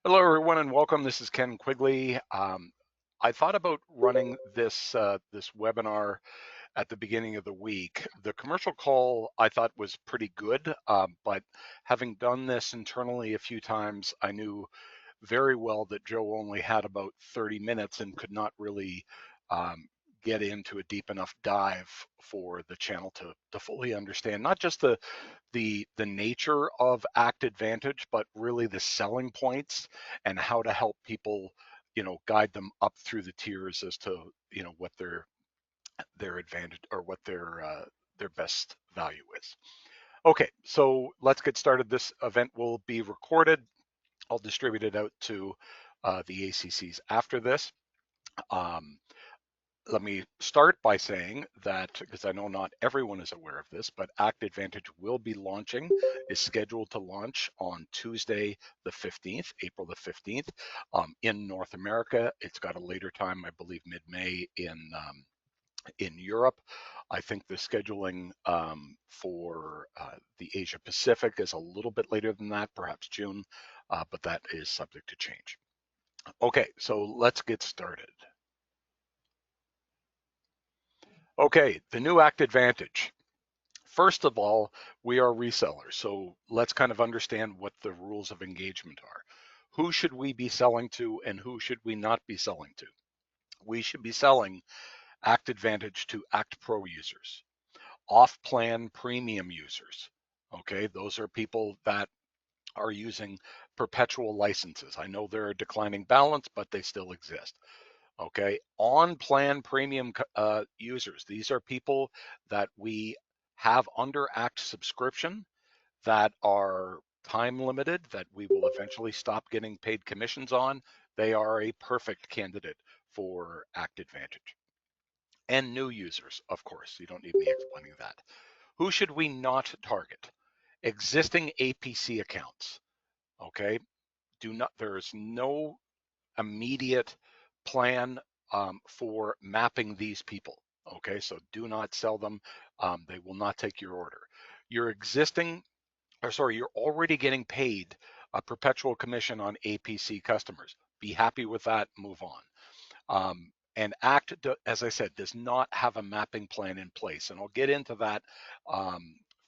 Hello, everyone, and welcome. This is Ken Quigley. I thought about running this webinar at the beginning of the week. The commercial call I thought was pretty good, but having done this internally a few times, I knew very well that Joe only had about 30 minutes and could not really um, get into a deep enough dive for the channel to fully understand not just the nature of Act Advantage, but really the selling points and how to help people, guide them up through the tiers as to what their advantage or what their best value is. Okay, so let's get started. This event will be recorded. I'll distribute it out to the ACCs after this. Um, Let me start by saying that, because I know not everyone is aware of this, but Act Advantage will be launching, is scheduled to launch on Tuesday, the 15th, April the 15th, in North America. It's got a later time, I believe mid-May in Europe. I think the scheduling for the Asia Pacific is a little bit later than that, perhaps June, but that is subject to change. Okay, so let's get started. Okay, the new Act Advantage. First of all, we are resellers, so let's kind of understand what the rules of engagement are. Who should we be selling to and who should we not be selling to? We should be selling Act Advantage to Act Pro users, off-plan premium users. Okay, those are people that are using perpetual licenses. I know they're a declining balance, but they still exist. Okay, on-plan premium users. These are people that we have under Act subscription that are time limited, that we will eventually stop getting paid commissions on. They are a perfect candidate for Act Advantage. And new users, of course. You don't need me explaining that. Who should we not target? Existing APC accounts. Okay, there's no immediate plan for mapping these people. Okay, so do not sell them. They will not take your order. Your you're already getting paid a perpetual commission on APC customers. Be happy with that, move on. And Act, as I said, does not have a mapping plan in place. And I'll get into that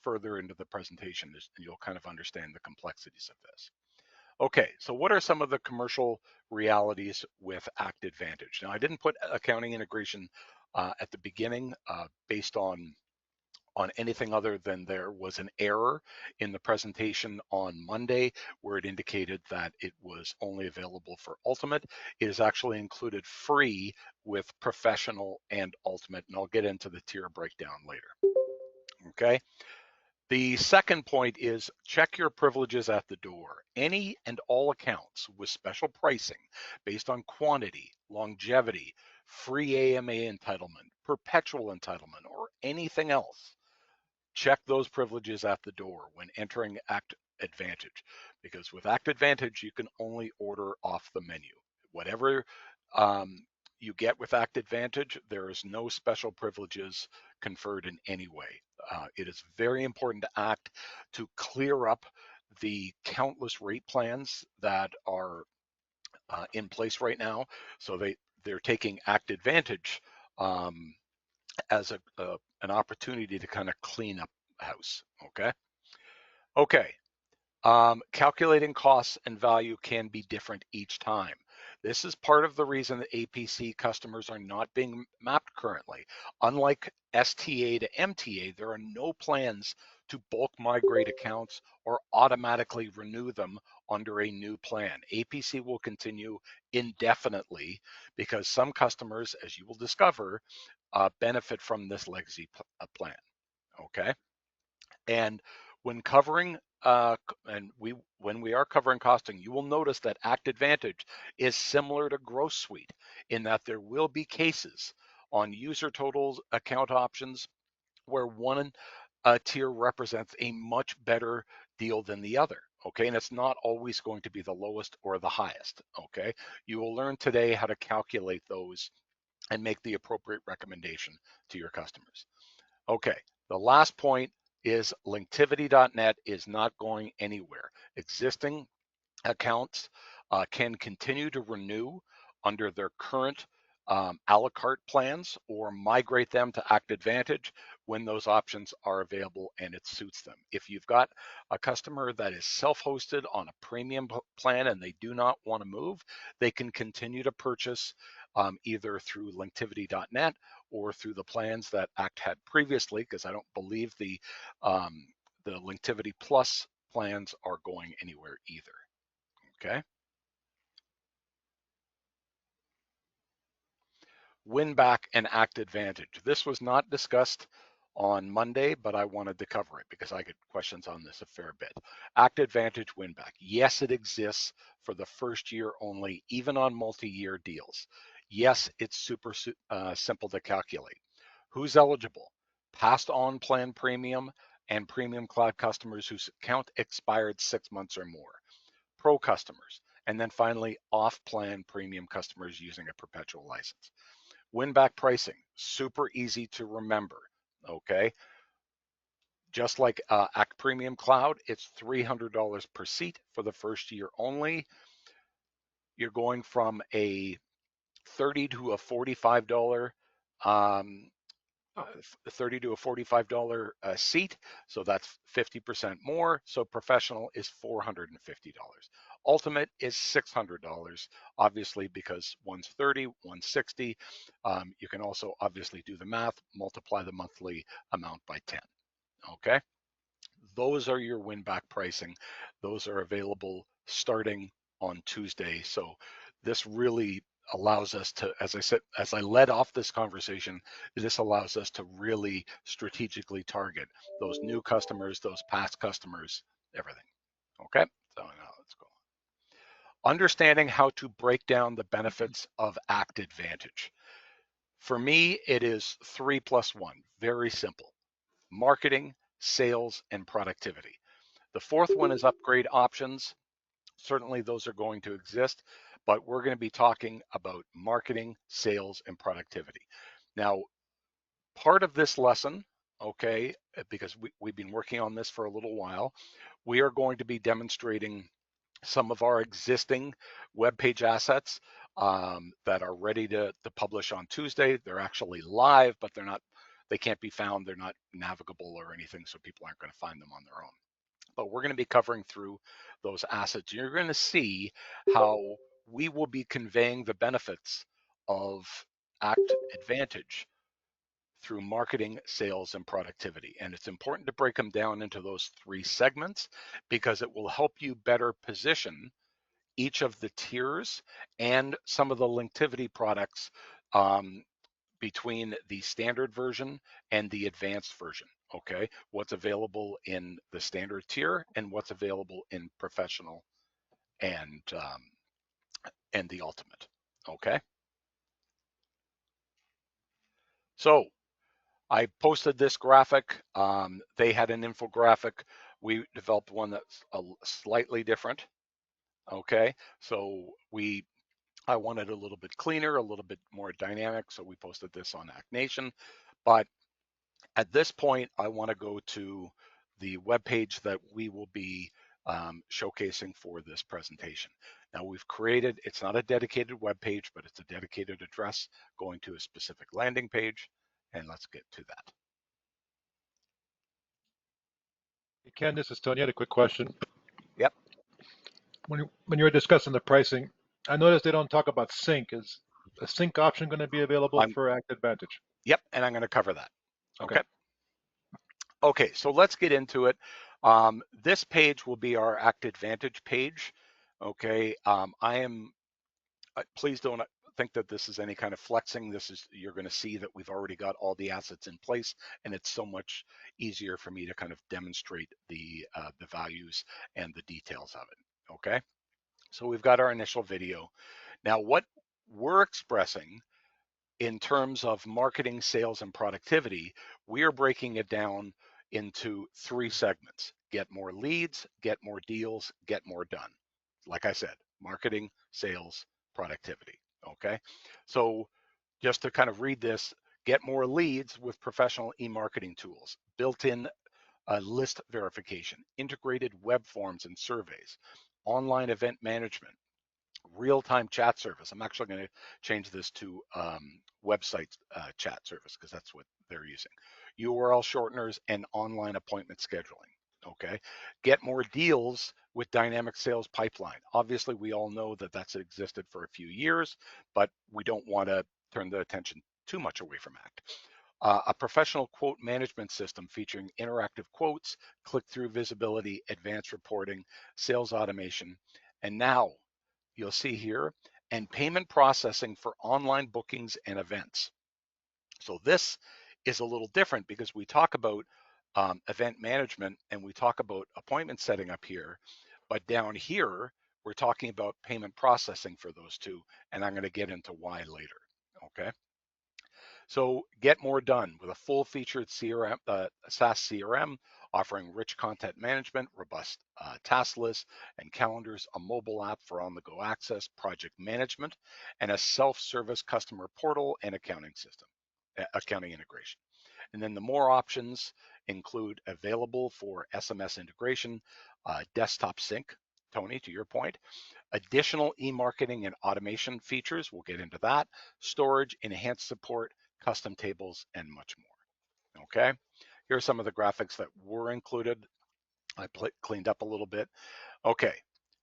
further into the presentation, and you'll kind of understand the complexities of this. Okay, so what are some of the commercial realities with Act Advantage? Now, I didn't put accounting integration at the beginning based on anything other than there was an error in the presentation on Monday where it indicated that it was only available for Ultimate. It is actually included free with Professional and Ultimate, and I'll get into the tier breakdown later. Okay. The second point is check your privileges at the door. Any and all accounts with special pricing based on quantity, longevity, free AMA entitlement, perpetual entitlement, or anything else, check those privileges at the door when entering Act Advantage, because with Act Advantage, you can only order off the menu. Whatever you get with Act Advantage, there is no special privileges conferred in any way. It is very important to Act to clear up the countless rate plans that are in place right now. So they're taking Act Advantage as an opportunity to kind of clean up house. Okay. Calculating costs and value can be different each time. This is part of the reason that APC customers are not being mapped currently. Unlike STA to MTA, there are no plans to bulk migrate accounts or automatically renew them under a new plan. APC will continue indefinitely because some customers, as you will discover, benefit from this legacy plan. Okay. And when covering when we are covering costing, you will notice that Act Advantage is similar to Gross Suite in that there will be cases on user totals account options where one tier represents a much better deal than the other. Okay, and it's not always going to be the lowest or the highest. Okay, you will learn today how to calculate those and make the appropriate recommendation to your customers. Okay, the last point is Linktivity.net is not going anywhere. Existing accounts can continue to renew under their current a la carte plans or migrate them to Act Advantage when those options are available and it suits them. If you've got a customer that is self-hosted on a premium plan and they do not want to move, they can continue to purchase either through linktivity.net or through the plans that Act had previously, because I don't believe the Linktivity Plus plans are going anywhere either. Okay. Win back and Act Advantage. This was not discussed on Monday, but I wanted to cover it because I get questions on this a fair bit. Act Advantage win back. Yes, it exists for the first year only, even on multi-year deals. Yes, it's super simple to calculate. Who's eligible? Past on plan premium and premium cloud customers whose account expired 6 months or more. Pro customers. And then finally, off plan premium customers using a perpetual license. Win back pricing, super easy to remember, okay? Just like Act Premium Cloud, it's $300 per seat for the first year only. You're going from a $30 to a $45 $30 to a $45 seat, so that's 50% more. So professional is $450. Ultimate is $600, obviously, because one's 30, one's 60. You can also obviously do the math, multiply the monthly amount by 10. Okay, those are your win back pricing. Those are available starting on Tuesday. So this really allows us to, as I said, as I led off this conversation, this allows us to really strategically target those new customers, those past customers, everything. Okay, so now let's go. Understanding how to break down the benefits of Act Advantage. For me, it is 3+1, very simple. Marketing, sales, and productivity. The fourth one is upgrade options. Certainly those are going to exist, but we're going to be talking about marketing, sales, and productivity. Now, part of this lesson, okay, because we've been working on this for a little while, we are going to be demonstrating some of our existing web page assets that are ready to publish on Tuesday. They're actually live, but they can't be found. They're not navigable or anything, so people aren't going to find them on their own. But we're going to be covering through those assets. You're going to see how we will be conveying the benefits of Act Advantage through marketing, sales, and productivity. And it's important to break them down into those three segments because it will help you better position each of the tiers and some of the Linktivity products between the standard version and the advanced version. Okay, what's available in the standard tier and what's available in professional and the ultimate. Okay, so I posted this graphic. They had an infographic. We developed one that's slightly different. Okay, so I wanted a little bit cleaner, a little bit more dynamic, so we posted this on Act Nation. But at this point, I want to go to the web page that we will be showcasing for this presentation. Now we've created, it's not a dedicated web page, but it's a dedicated address going to a specific landing page, and let's get to that. Hey, Ken, this is Tony. I had a quick question. Yep. When you were discussing the pricing, I noticed they don't talk about sync. Is a sync option going to be available for Act Advantage? Yep, and I'm going to cover that. Okay. Okay, so let's get into it. This page will be our Act Advantage page. Okay, please don't think that this is any kind of flexing. You're going to see that we've already got all the assets in place, and it's so much easier for me to kind of demonstrate the values and the details of it. Okay, so we've got our initial video. Now, what we're expressing in terms of marketing, sales, and productivity, we are breaking it down into three segments: get more leads, get more deals, get more done. Like I said, marketing, sales, productivity. Okay, so just to kind of read this: get more leads with professional eMarketing tools, built-in list verification, integrated web forms and surveys, online event management, real-time chat service. I'm actually going to change this to website chat service because that's what they're using. URL shorteners and online appointment scheduling. Okay, get more deals with dynamic sales pipeline. Obviously, we all know that that's existed for a few years, but we don't want to turn the attention too much away from ACT. A professional quote management system featuring interactive quotes, click-through visibility, advanced reporting, sales automation, and now you'll see here, and payment processing for online bookings and events. So this is a little different because we talk about event management and we talk about appointment setting up here, but down here, we're talking about payment processing for those two, and I'm going to get into why later, okay? So get more done with a full-featured CRM, SaaS CRM, offering rich content management, robust task lists and calendars, a mobile app for on-the-go access, project management, and a self-service customer portal and accounting system, accounting integration. And then the more options include available for SMS integration, desktop sync, Tony, to your point, additional eMarketing and automation features, we'll get into that, storage, enhanced support, custom tables, and much more. Okay, here are some of the graphics that were included. I cleaned up a little bit. Okay,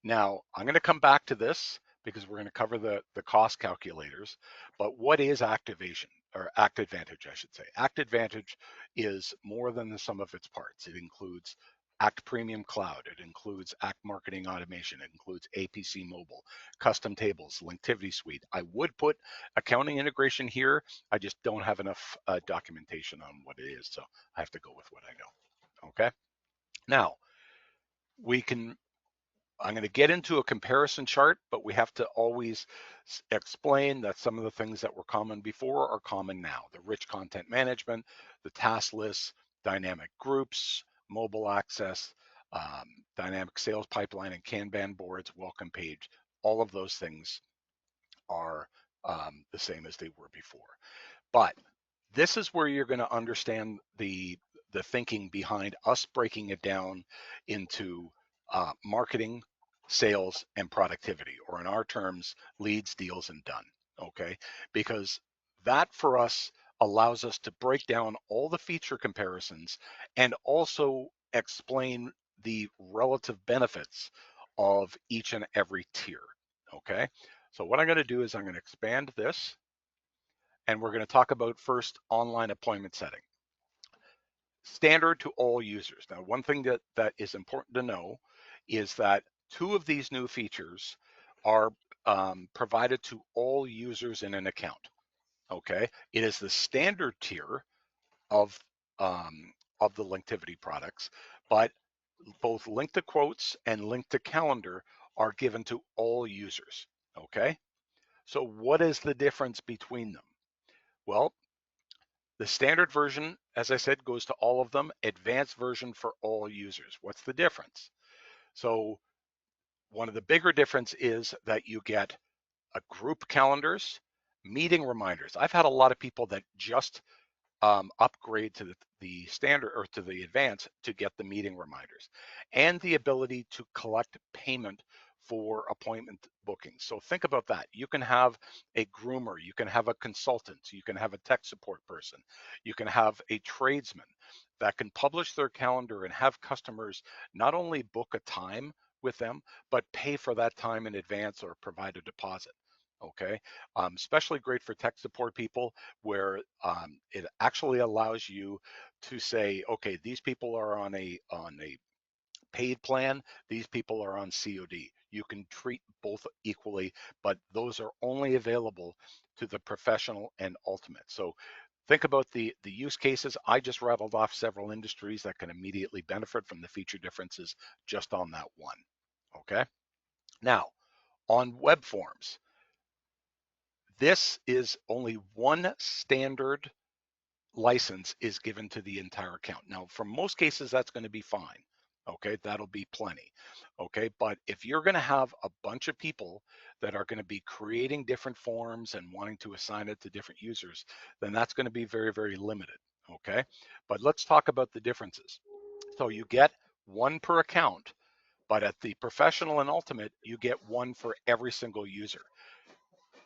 now I'm going to come back to this because we're going to cover the cost calculators, but what is activation, or Act Advantage, I should say? Act Advantage is more than the sum of its parts. It includes Act Premium Cloud, it includes Act Marketing Automation, it includes APC Mobile, custom tables, Linktivity Suite. I would put accounting integration here. I just don't have enough documentation on what it is, so I have to go with what I know. Okay, now we can I'm going to get into a comparison chart, but we have to always explain that some of the things that were common before are common now. The rich content management, the task lists, dynamic groups, mobile access, dynamic sales pipeline and Kanban boards, welcome page, all of those things are the same as they were before. But this is where you're going to understand the thinking behind us breaking it down into marketing, sales, and productivity, or in our terms, leads, deals, and done. Okay, because that for us allows us to break down all the feature comparisons and also explain the relative benefits of each and every tier. Okay, so what I'm going to do is I'm going to expand this, and we're going to talk about first online appointment setting. Standard to all users. Now, one thing that is important to know is that two of these new features are provided to all users in an account. Okay, it is the standard tier of the Linktivity products, but both link to quotes and link to calendar are given to all users. Okay, so what is the difference between them? Well, the standard version, as I said, goes to all of them. Advanced version for all users. What's the difference? So one of the bigger difference is that you get a group calendars, meeting reminders. I've had a lot of people that just upgrade to the standard or to the advanced to get the meeting reminders, and the ability to collect payment for appointment bookings. So think about that. You can have a groomer, you can have a consultant, you can have a tech support person, you can have a tradesman that can publish their calendar and have customers not only book a time with them, but pay for that time in advance or provide a deposit. Okay, especially great for tech support people, where it actually allows you to say, okay, these people are on a paid plan, these people are on COD. You can treat both equally, but those are only available to the professional and ultimate. So think about the use cases. I just rattled off several industries that can immediately benefit from the feature differences just on that one. Okay, now on web forms, this is only one standard license is given to the entire account. Now, for most cases, that's going to be fine. Okay, that'll be plenty. Okay, but if you're going to have a bunch of people that are going to be creating different forms and wanting to assign it to different users, then that's going to be very, very limited. Okay, but let's talk about the differences. So you get one per account, But at the professional and ultimate, you get one for every single user.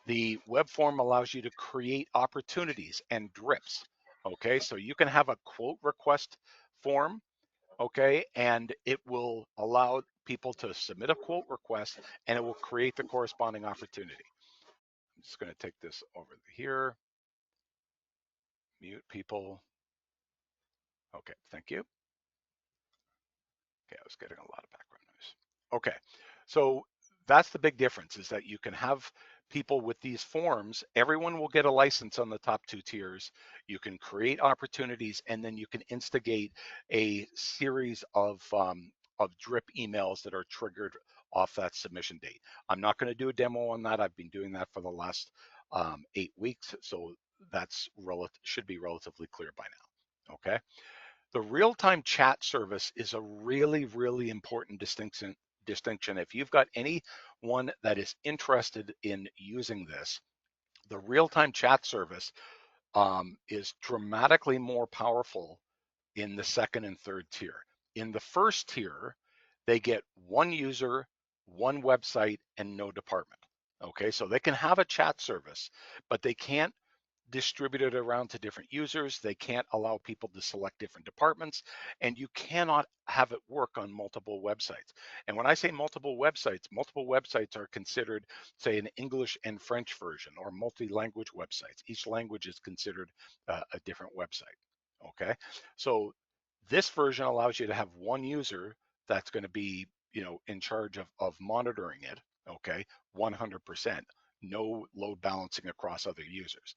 The web form allows you to create opportunities and drips. Okay, so you can have a quote request form, okay, and it will allow people to submit a quote request and it will create the corresponding opportunity. I'm just going to take this over here, mute people. Okay, thank you. Okay, I was getting a lot of background noise. Okay, so that's the big difference, is that you can have people with these forms. Everyone will get a license on the top two tiers. You can create opportunities, and then you can instigate a series of drip emails that are triggered off that submission date. I'm not going to do a demo on that. I've been doing that for the last 8 weeks, so that's should be relatively clear by now. Okay. The real-time chat service is a really, really important distinction. If you've got anyone that is interested in using this, the real-time chat service is dramatically more powerful in the second and third tier. In the first tier, they get one user, one website, and no department. Okay, so they can have a chat service, but they can't distribute it around to different users. They can't allow people to select different departments, and you cannot have it work on multiple websites. And when I say multiple websites are considered, say, an English and French version or multi-language websites. Each language is considered a different website. Okay, so this version allows you to have one user that's going to be, in charge of monitoring it. Okay, 100%. No load balancing across other users.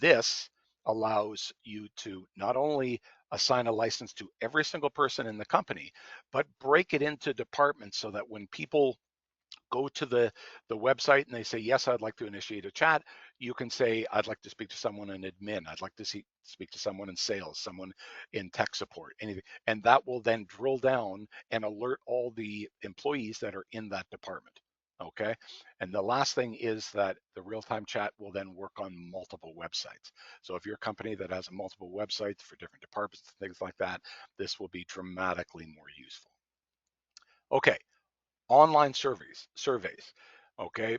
This allows you to not only assign a license to every single person in the company, but break it into departments so that when people go to the website and they say, yes, I'd like to initiate a chat, you can say, I'd like to speak to someone in admin, I'd like to speak to someone in sales, someone in tech support, anything. And that will then drill down and alert all the employees that are in that department. Okay. And the last thing is that the real-time chat will then work on multiple websites. So if you're a company that has multiple websites for different departments, things like that, this will be dramatically more useful. Okay, online surveys. Okay,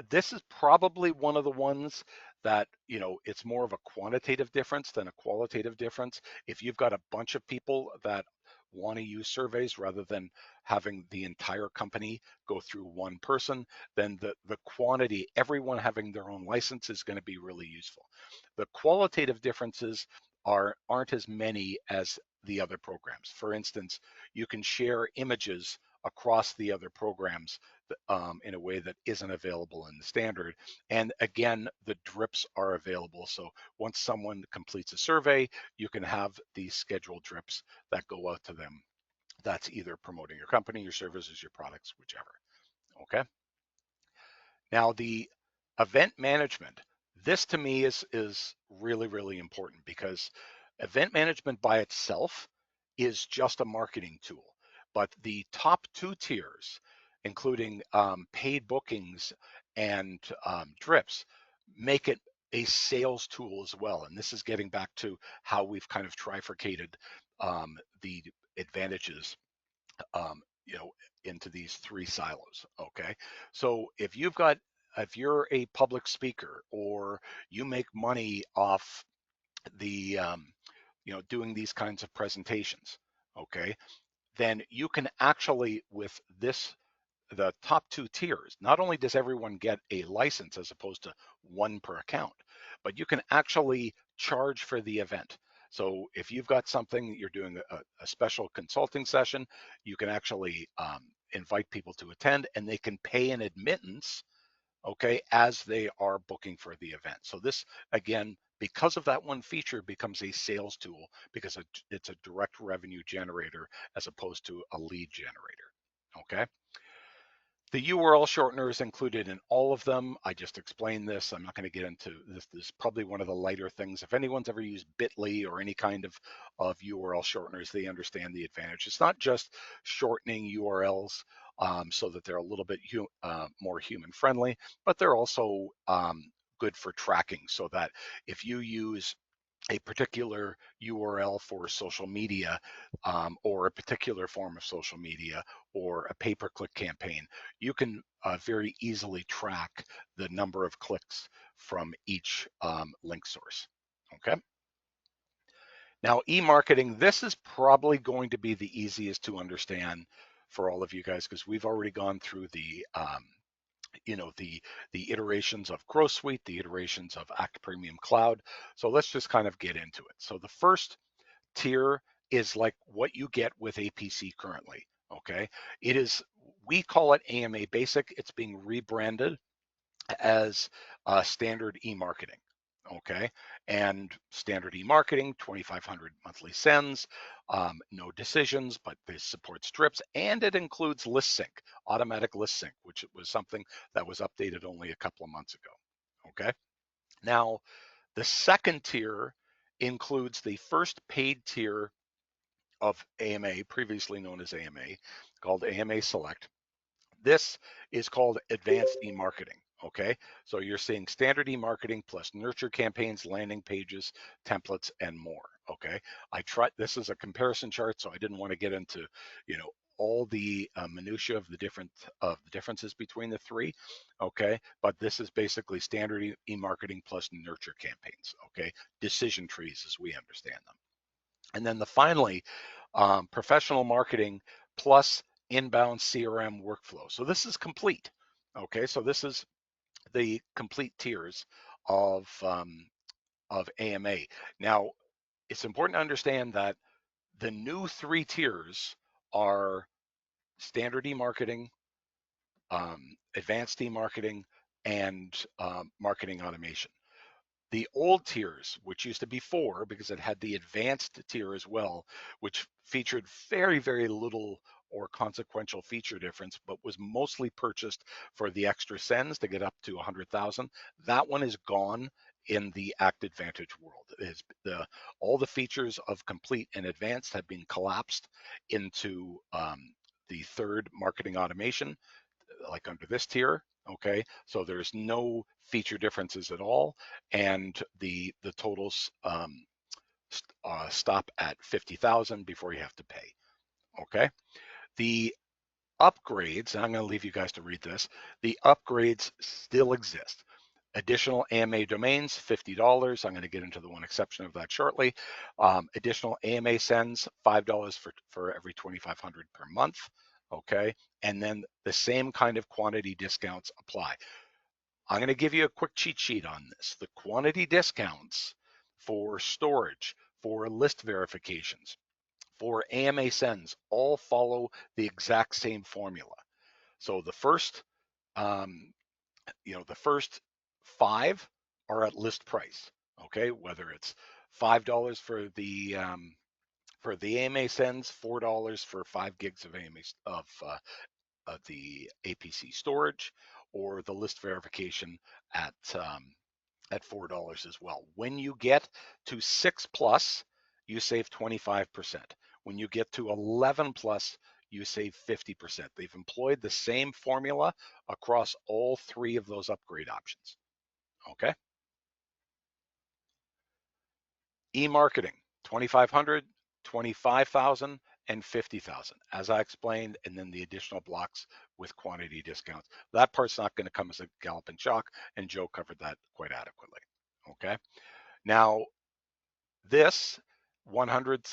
this is probably one of the ones that, it's more of a quantitative difference than a qualitative difference. If you've got a bunch of people that want to use surveys rather than having the entire company go through one person, then the quantity, everyone having their own license, is going to be really useful. The qualitative differences aren't as many as the other programs. For instance, you can share images across the other programs in a way that isn't available in the standard. And again, the drips are available. So once someone completes a survey, you can have these scheduled drips that go out to them. That's either promoting your company, your services, your products, whichever. Okay. Now, the event management, this to me is really, really important, because event management by itself is just a marketing tool. But the top two tiers, including paid bookings and drips, make it a sales tool as well. And this is getting back to how we've kind of trifurcated the advantages um, you know, into these three silos. Okay, so if you're a public speaker, or you make money off the doing these kinds of presentations, okay, then you can actually, with the top two tiers, not only does everyone get a license as opposed to one per account, but you can actually charge for the event. So if you've got something, you're doing a special consulting session, you can actually invite people to attend, and they can pay an admittance, okay, as they are booking for the event. So this, again, because of that one feature, becomes a sales tool, because it's a direct revenue generator as opposed to a lead generator. Okay. The URL shortener is included in all of them. I just explained this. I'm not going to get into this. This is probably one of the lighter things. If anyone's ever used Bitly or any kind of URL shorteners, they understand the advantage. It's not just shortening URLs so that they're a little bit more human friendly, but they're also good for tracking, so that if you use a particular URL for social media, or a particular form of social media, or a pay-per-click campaign, you can very easily track the number of clicks from each link source. Okay. Now, eMarketing, this is probably going to be the easiest to understand for all of you guys, because we've already gone through the the iterations of Growth Suite, the iterations of Act Premium Cloud. So let's just kind of get into it. So the first tier is like what you get with APC currently. Okay, it is, we call it AMA Basic. It's being rebranded as standard eMarketing. Okay, and standard eMarketing, 2,500 monthly sends, no decisions, but this supports strips, and it includes list sync, automatic list sync, which was something that was updated only a couple of months ago. Okay, now the second tier includes the first paid tier of AMA, previously known as AMA, called AMA Select. This is called advanced eMarketing. Okay, so you're seeing standard eMarketing plus nurture campaigns, landing pages, templates, and more. Okay, I tried, this is a comparison chart, so I didn't want to get into, all the minutia of the differences between the three. Okay, but this is basically standard eMarketing plus nurture campaigns. Okay, decision trees as we understand them. And then finally, professional marketing plus inbound CRM workflow. So this is complete. Okay, so this is the complete tiers of AMA. Now, it's important to understand that the new three tiers are standard eMarketing, advanced eMarketing, and marketing automation. The old tiers, which used to be 4 because it had the advanced tier as well, which featured very, very little or consequential feature difference, but was mostly purchased for the extra sends to get up to 100,000. That one is gone in the Act Advantage world. All the features of complete and advanced have been collapsed into the third marketing automation, like under this tier. Okay, so there's no feature differences at all, and the totals stop at 50,000 before you have to pay. Okay, the upgrades, and I'm going to leave you guys to read this. The upgrades still exist. Additional AMA domains, $50. I'm going to get into the one exception of that shortly. Additional AMA sends, $5 for every 2,500 per month. Okay, and then the same kind of quantity discounts apply. I'm going to give you a quick cheat sheet on this. The quantity discounts for storage, for list verifications, for AMA sends, all follow the exact same formula. So the first, the first 5 are at list price. Okay, whether it's $5 for the AMA sends, $4 for 5 gigs of AMA of the APC storage, or the list verification at $4 as well. When you get to 6 plus, you save 25%. When you get to 11 plus, you save 50%. They've employed the same formula across all 3 of those upgrade options. Okay. eMarketing, 2,500, 25,000, and 50,000, as I explained, and then the additional blocks with quantity discounts. That part's not going to come as a galloping shock, and Joe covered that quite adequately. Okay. Now, this 100,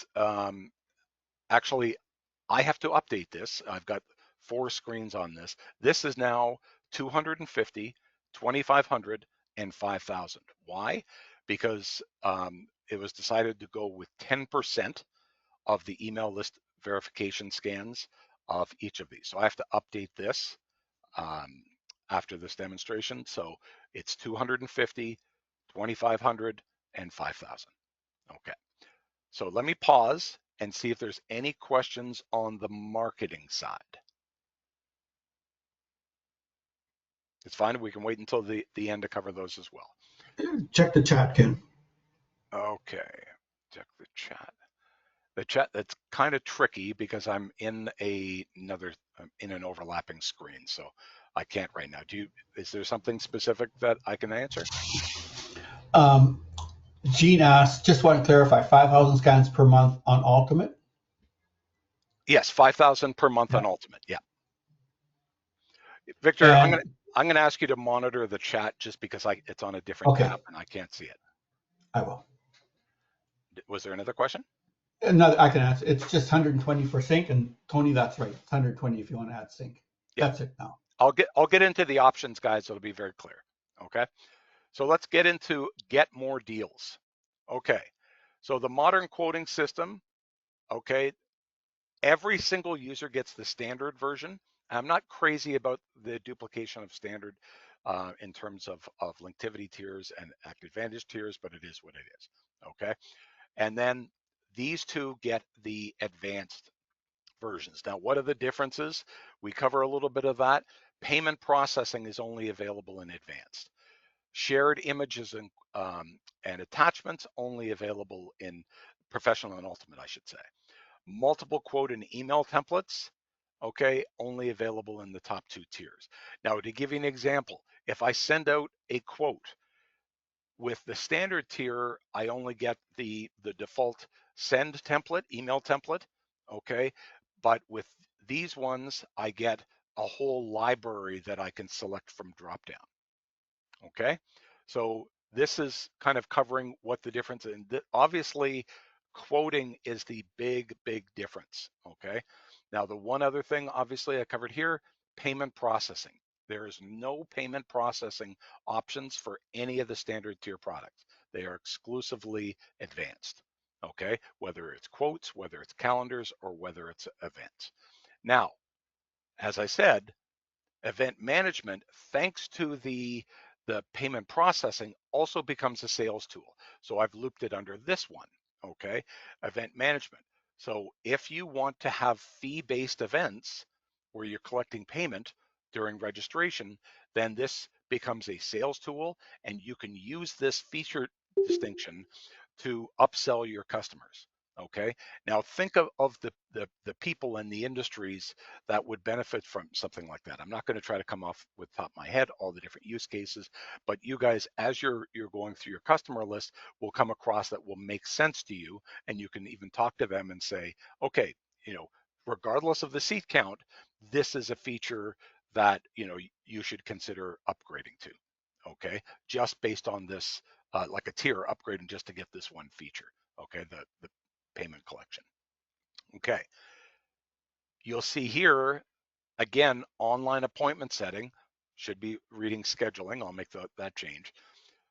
actually, I have to update this. I've got 4 screens on this. This is now 250, 2,500, and 5,000. Why? Because it was decided to go with 10% of the email list verification scans of each of these. So I have to update this after this demonstration. So it's 250, 2,500, and 5,000. Okay. So let me pause and see if there's any questions on the marketing side. It's fine. We can wait until the end to cover those as well. Check the chat, Ken. Okay. Check the chat. The chat, that's kind of tricky because I'm in an overlapping screen, so I can't right now. Is there something specific that I can answer? Gene asked, just want to clarify, 5,000 scans per month on Ultimate? Yes, 5,000 per month Yeah. on Ultimate. Yeah. Victor, I'm And, gonna ask you to monitor the chat just because it's on a different tab okay, and I can't see it. I will. Was there another question? Another, I can answer. It's just 120 for sync, and Tony, that's right. It's 120 if you want to add sync. Yeah. That's it now. I'll get into the options, guys. So it'll be very clear. Okay. So let's get into get more deals. Okay. So the modern quoting system, okay, every single user gets the standard version. I'm not crazy about the duplication of standard in terms of Linktivity tiers and Act Advantage tiers, but it is what it is. Okay. And then these two get the advanced versions. Now, what are the differences? We cover a little bit of that. Payment processing is only available in advanced. Shared images and attachments only available in professional and ultimate, I should say. Multiple quote and email templates, okay, only available in the top two tiers. Now, to give you an example, if I send out a quote with the standard tier, I only get the default send template, email template, okay? But with these ones, I get a whole library that I can select from dropdown, okay? So this is kind of covering what the difference, and obviously quoting is the big difference, okay? Now the one other thing, obviously I covered here, payment processing. There is no payment processing options for any of the standard tier products. They are exclusively advanced, okay? Whether it's quotes, whether it's calendars, or whether it's events. Now, as I said, event management, thanks to the payment processing, also becomes a sales tool. So I've looped it under this one, okay? Event management. So if you want to have fee-based events where you're collecting payment during registration, then this becomes a sales tool, and you can use this feature distinction to upsell your customers. Okay. Now think of the people and the industries that would benefit from something like that. I'm not going to try to come off with top of my head all the different use cases, but you guys, as you're going through your customer list, will come across that will make sense to you, and you can even talk to them and say, okay, regardless of the seat count, this is a feature that you should consider upgrading to. Okay, just based on this, like a tier upgrading just to get this one feature. Okay, the payment collection. Okay, you'll see here again, online appointment setting, should be reading scheduling. I'll make that change.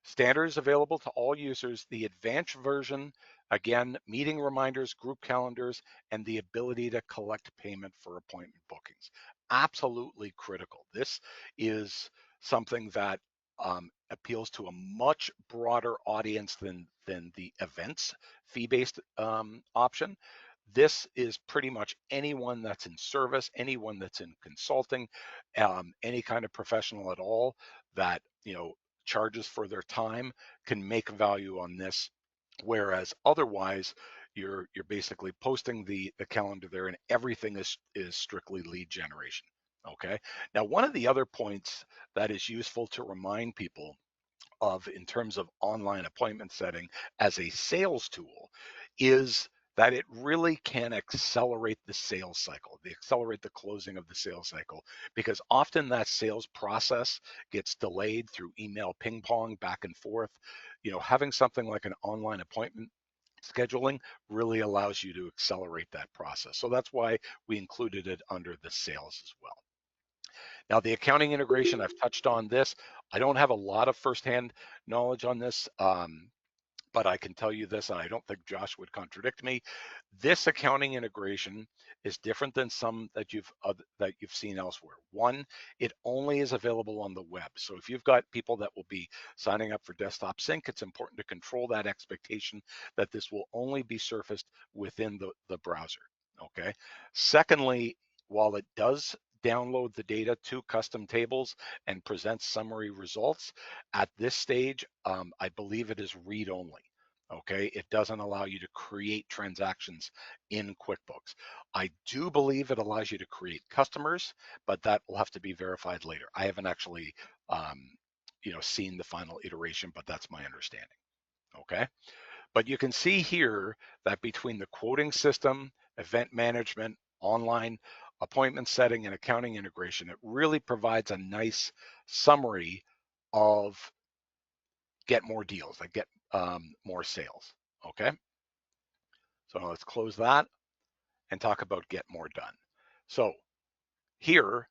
Standard is available to all users. The advanced version, again, meeting reminders, group calendars, and the ability to collect payment for appointment bookings. Absolutely critical. This is something that appeals to a much broader audience than the events fee-based option. This is pretty much anyone that's in service, anyone that's in consulting, any kind of professional at all that charges for their time can make value on this, whereas otherwise you're basically posting the calendar there and everything is strictly lead generation. Okay, now one of the other points that is useful to remind people of in terms of online appointment setting as a sales tool is that it really can accelerate the sales cycle, accelerate the closing of the sales cycle, because often that sales process gets delayed through email ping pong back and forth. Having something like an online appointment scheduling really allows you to accelerate that process. So that's why we included it under the sales as well. Now, the accounting integration, I've touched on this. I don't have a lot of firsthand knowledge on this, but I can tell you this, and I don't think Josh would contradict me. This accounting integration is different than some that you've seen elsewhere. One, it only is available on the web. So if you've got people that will be signing up for Desktop Sync, it's important to control that expectation that this will only be surfaced within the browser. Okay. Secondly, while it does download the data to custom tables and presents summary results, at this stage, I believe it is read only. Okay, it doesn't allow you to create transactions in QuickBooks. I do believe it allows you to create customers, but that will have to be verified later. I haven't actually, seen the final iteration, but that's my understanding. okay? But you can see here that between the quoting system, event management, online appointment setting, and accounting integration, it really provides a nice summary of get more deals, like get more sales, okay? So let's close that and talk about get more done. So here,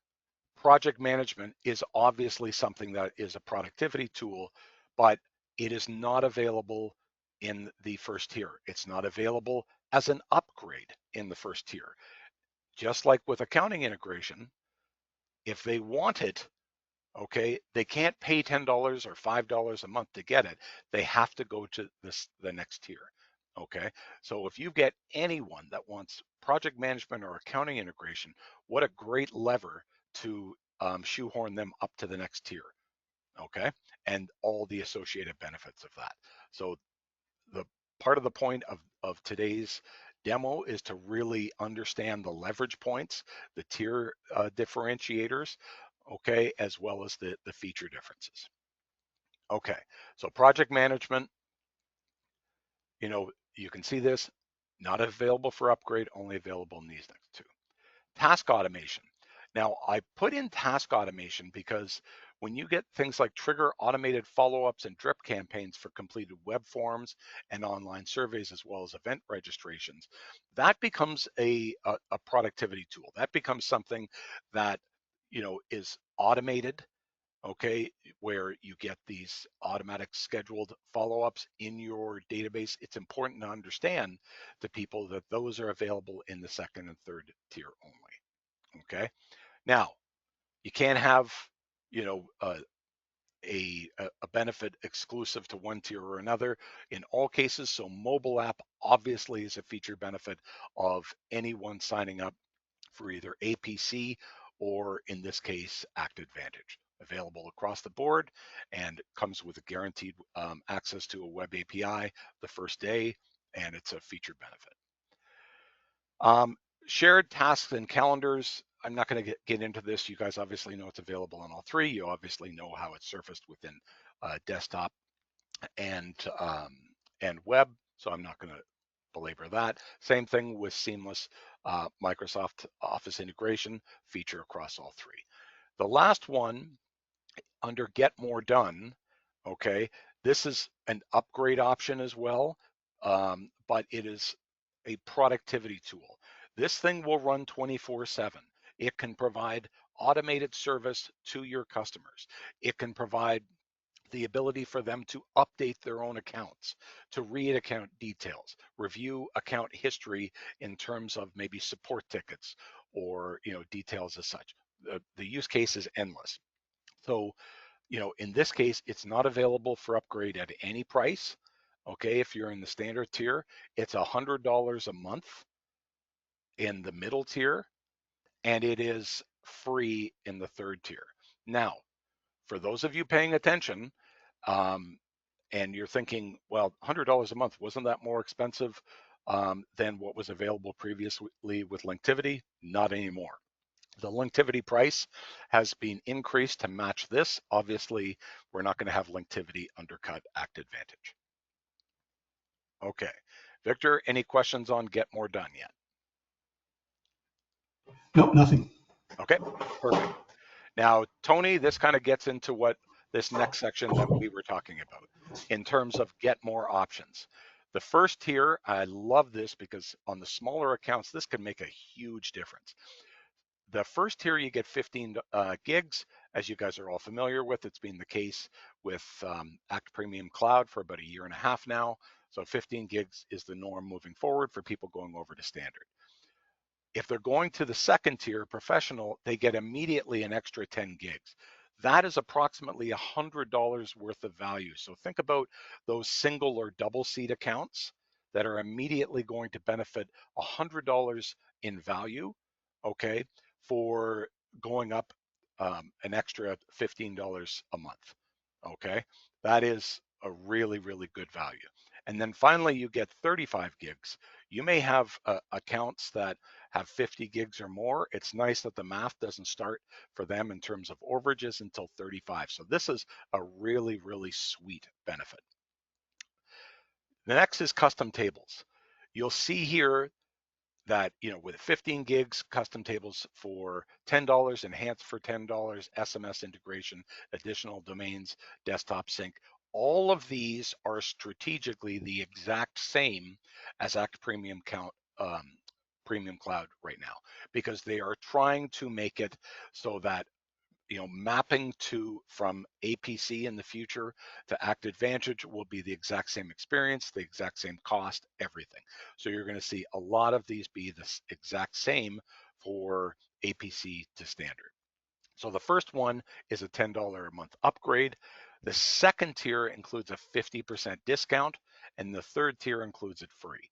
project management is obviously something that is a productivity tool, but it is not available in the first tier. It's not available as an upgrade in the first tier. Just like with accounting integration, if they want it, okay, they can't pay $10 or $5 a month to get it. They have to go to the next tier. Okay, so if you get anyone that wants project management or accounting integration, what a great lever to shoehorn them up to the next tier. Okay, and all the associated benefits of that. So the part of the point of today's demo is to really understand the leverage points, the tier differentiators, okay, as well as the feature differences. Okay, so project management, you can see this, not available for upgrade, only available in these next two. Task automation. Now, I put in task automation because when you get things like trigger automated follow-ups and drip campaigns for completed web forms and online surveys, as well as event registrations, that becomes a productivity tool. That becomes something that, is automated, okay, where you get these automatic scheduled follow-ups in your database. It's important to understand to people that those are available in the second and third tier only. Okay. Now, you can't have, you know, a benefit exclusive to one tier or another in all cases. So mobile app obviously is a feature benefit of anyone signing up for either APC or in this case, Act Advantage. Available across the board and comes with a guaranteed access to a web API the first day, and it's a feature benefit. Shared tasks and calendars. I'm not going to get into this. You guys obviously know it's available on all three. You obviously know how it's surfaced within desktop and web. So I'm not going to belabor that. Same thing with seamless Microsoft Office integration feature across all three. The last one under Get More Done, okay, this is an upgrade option as well, but it is a productivity tool. This thing will run 24/7. It can provide automated service to your customers. It can provide the ability for them to update their own accounts, to read account details, review account history in terms of maybe support tickets or details as such. The use case is endless. So, in this case, it's not available for upgrade at any price. Okay, if you're in the standard tier, it's $100 a month in the middle tier, and it is free in the third tier. Now, for those of you paying attention, and you're thinking, well, $100 a month, wasn't that more expensive than what was available previously with Linktivity? Not anymore. The Linktivity price has been increased to match this. Obviously, we're not going to have Linktivity undercut Act Advantage. Okay, Victor, any questions on Get More Done yet? Nope, nothing. Okay, perfect. Now, Tony, this kind of gets into what this next section that we were talking about in terms of get more options. The first tier, I love this because on the smaller accounts, this can make a huge difference. The first tier, you get 15 gigs, as you guys are all familiar with. It's been the case with Act Premium Cloud for about a year and a half now. So 15 gigs is the norm moving forward for people going over to standard. If they're going to the second tier, professional, they get immediately an extra 10 gigs. That is approximately $100 worth of value. So think about those single or double seat accounts that are immediately going to benefit $100 in value, okay, for going up an extra $15 a month, okay? That is a really, really good value. And then finally, you get 35 gigs. You may have accounts that have 50 gigs or more. It's nice that the math doesn't start for them in terms of overages until 35. So this is a really, really sweet benefit. The next is custom tables. You'll see here that, with 15 gigs, custom tables for $10, enhanced for $10, SMS integration, additional domains, desktop sync. All of these are strategically the exact same as Act Premium Premium Cloud right now, because they are trying to make it so that mapping from APC in the future to Act Advantage will be the exact same experience, the exact same cost, everything. So you're going to see a lot of these be the exact same for APC to standard. So the first one is a $10 a month upgrade. The second tier includes a 50% discount, and the third tier includes it free.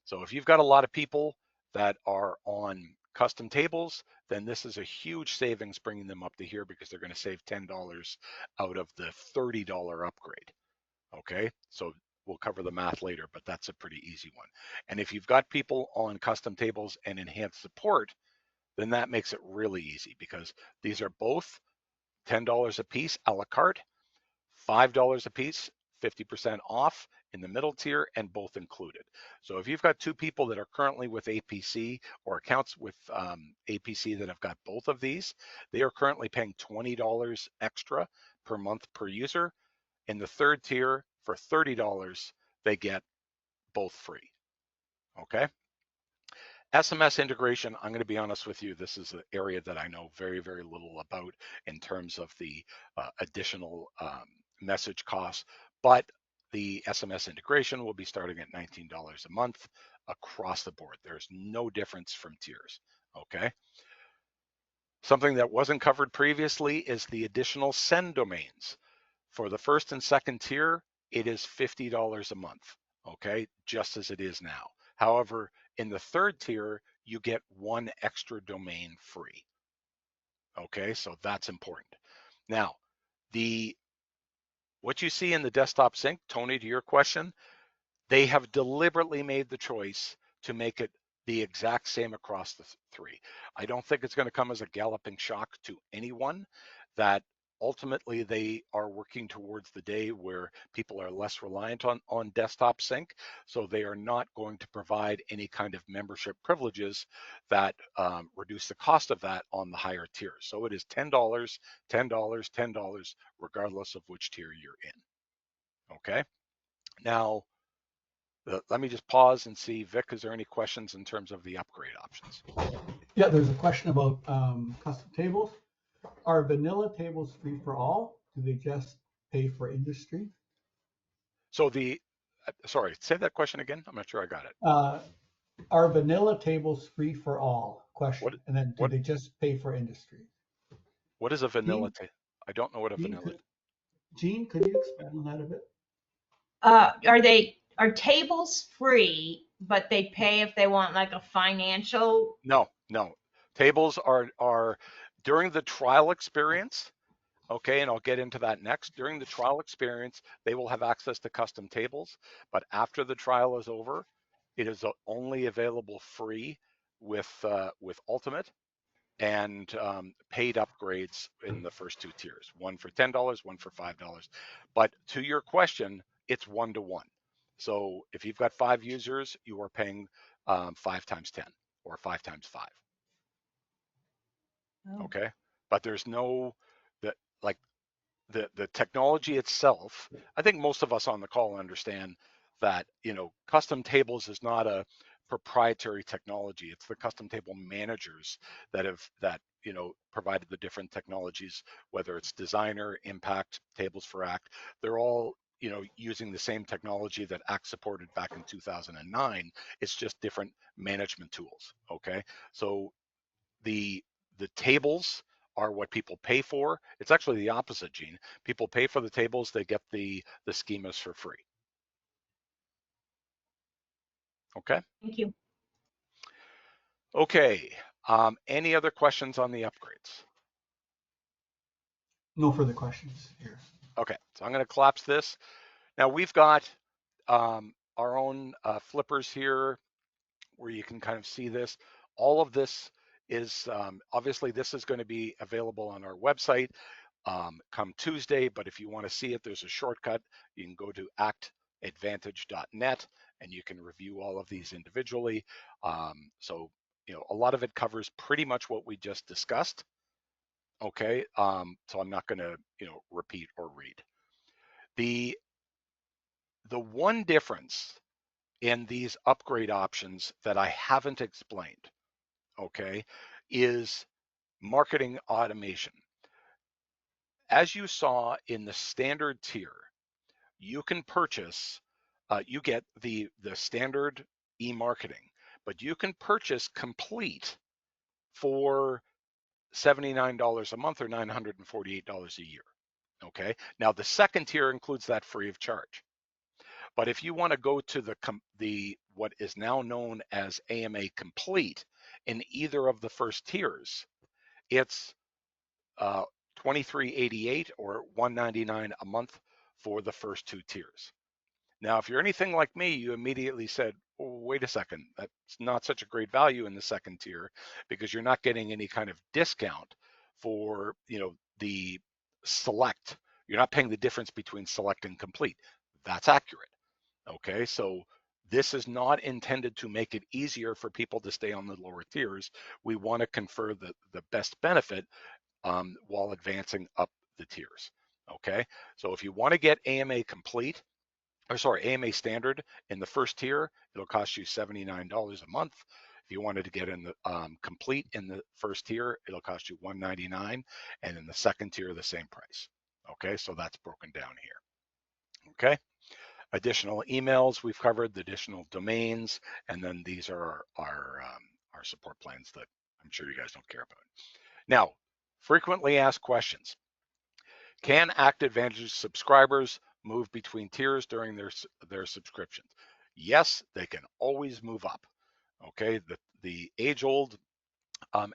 So if you've got a lot of people that are on custom tables, then this is a huge savings bringing them up to here, because they're going to save $10 out of the $30 upgrade. Okay, so we'll cover the math later, but that's a pretty easy one. And if you've got people on custom tables and enhanced support, then that makes it really easy, because these are both $10 a piece a la carte, $5 a piece, 50% off in the middle tier, and both included. So if you've got two people that are currently with APC, or accounts with APC that have got both of these, they are currently paying $20 extra per month per user. In the third tier, for $30, they get both free. Okay. SMS integration, I'm going to be honest with you, this is an area that I know very, very little about in terms of the additional message costs, but the SMS integration will be starting at $19 a month across the board. There's no difference from tiers, okay? Something that wasn't covered previously is the additional send domains. For the first and second tier, it is $50 a month, okay, just as it is now. However, in the third tier, you get one extra domain free. Okay, so that's important. Now, what you see in the desktop sync, Tony, to your question, they have deliberately made the choice to make it the exact same across the three. I don't think it's going to come as a galloping shock to anyone that ultimately they are working towards the day where people are less reliant on desktop sync. So they are not going to provide any kind of membership privileges that reduce the cost of that on the higher tiers. So it is $10, $10, $10, regardless of which tier you're in. Okay. Now, let me just pause and see, Vic, is there any questions in terms of the upgrade options? Yeah, there's a question about custom tables. Are vanilla tables free for all? Do they just pay for industry? So sorry, say that question again. I'm not sure I got it. Are vanilla tables free for all? Question. And then do what they just pay for industry? what is a vanilla table? I don't know what a vanilla. Gene, could you expand on that a bit? Are tables free, but they pay if they want like a financial? No. Tables are during the trial experience. Okay, and I'll get into that next. During the trial experience, they will have access to custom tables, but after the trial is over, it is only available free with Ultimate and paid upgrades in the first two tiers, one for $10, one for $5. But to your question, it's 1-to-1. So if you've got 5 users, you are paying 5 times 10 or 5 times 5. Oh. Okay, but there's no that like the technology itself. I think most of us on the call understand that custom tables is not a proprietary technology. It's the custom table managers that provided the different technologies, whether it's Designer, Impact, Tables for Act. They're all using the same technology that Act supported back in 2009. It's just different management tools. Okay, so the tables are what people pay for. It's actually the opposite, Gene. People pay for the tables, they get the schemas for free. Okay. Thank you. Okay. Any other questions on the upgrades? No further questions here. Okay, so I'm going to collapse this. Now we've got our own flippers here where you can kind of see this. All of this is obviously this is going to be available on our website come Tuesday, but if you want to see it, there's a shortcut. You can go to actadvantage.net, and you can review all of these individually. So, a lot of it covers pretty much what we just discussed. Okay, so I'm not going to, repeat or read. The one difference in these upgrade options that I haven't explained, okay, is marketing automation. As you saw in the standard tier, you can purchase, you get the standard eMarketing, but you can purchase complete for $79 a month or $948 a year. Okay. Now the second tier includes that free of charge. But if you want to go to the what is now known as AMA Complete in either of the first tiers, it's $23.88 or $199 a month for the first two tiers. Now, if you're anything like me, you immediately said, oh, wait a second, that's not such a great value in the second tier because you're not getting any kind of discount for, the select. You're not paying the difference between select and complete. That's accurate. Okay, so this is not intended to make it easier for people to stay on the lower tiers. We want to confer the best benefit while advancing up the tiers. Okay, so if you want to get AMA Complete, AMA Standard in the first tier, it'll cost you $79 a month. If you wanted to get in the Complete in the first tier, it'll cost you $199, and in the second tier, the same price. Okay, so that's broken down here. Okay, additional emails we've covered, the additional domains, and then these are our support plans that I'm sure you guys don't care about. Now, frequently asked questions. Can Act Advantage subscribers move between tiers during their subscriptions? Yes, they can always move up. Okay, the age-old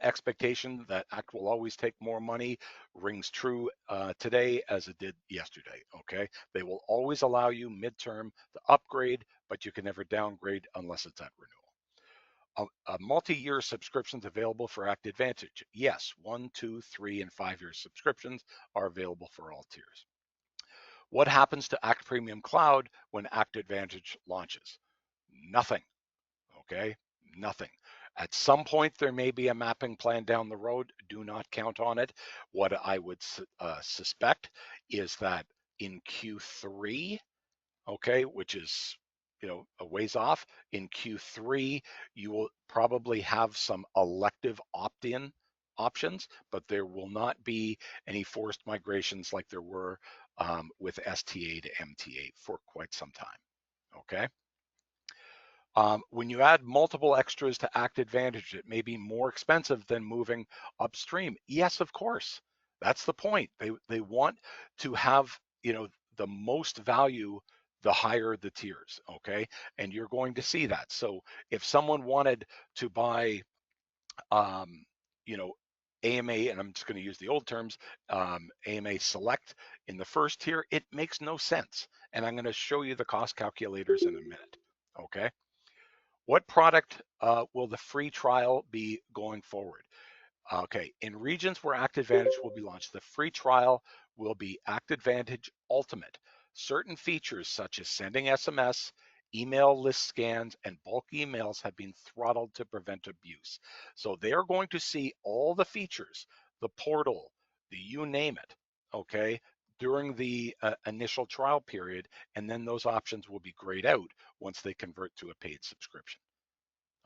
expectation that Act will always take more money rings true today as it did yesterday. Okay, they will always allow you midterm to upgrade, but you can never downgrade unless it's at renewal. A multi-year subscriptions available for Act Advantage? Yes, 1, 2, 3, and 5-year subscriptions are available for all tiers. What happens to Act Premium Cloud when Act Advantage launches? Nothing. Okay, nothing. At some point, there may be a mapping plan down the road. Do not count on it. What I would suspect is that in Q3, okay, which is a ways off, in Q3, you will probably have some elective opt-in options, but there will not be any forced migrations like there were with STA to MTA for quite some time. Okay. When you add multiple extras to Act Advantage, it may be more expensive than moving upstream. Yes, of course. That's the point. They want to have, the most value the higher the tiers, okay? And you're going to see that. So if someone wanted to buy, AMA, and I'm just going to use the old terms, AMA Select in the first tier, it makes no sense. And I'm going to show you the cost calculators in a minute, okay? What product will the free trial be going forward? Okay, in regions where Act Advantage will be launched, the free trial will be Act Advantage Ultimate. Certain features such as sending SMS, email list scans, and bulk emails have been throttled to prevent abuse. So they are going to see all the features, the portal, the you name it, okay, during the initial trial period, and then those options will be grayed out once they convert to a paid subscription.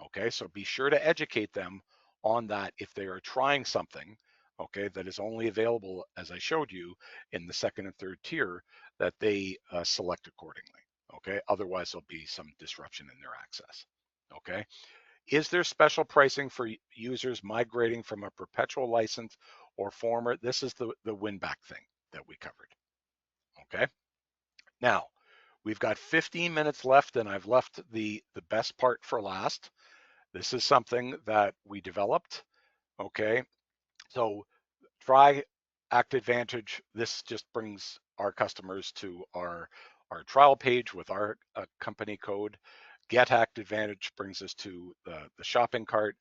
Okay, so be sure to educate them on that if they are trying something, okay, that is only available, as I showed you, in the second and third tier, that they select accordingly, okay? Otherwise, there'll be some disruption in their access, okay? Is there special pricing for users migrating from a perpetual license or former? This is the win-back thing that we covered, okay? Now, we've got 15 minutes left, and I've left the best part for last. This is something that we developed, okay? So try Act Advantage. This just brings our customers to our trial page with our company code. Get Act Advantage brings us to the shopping cart.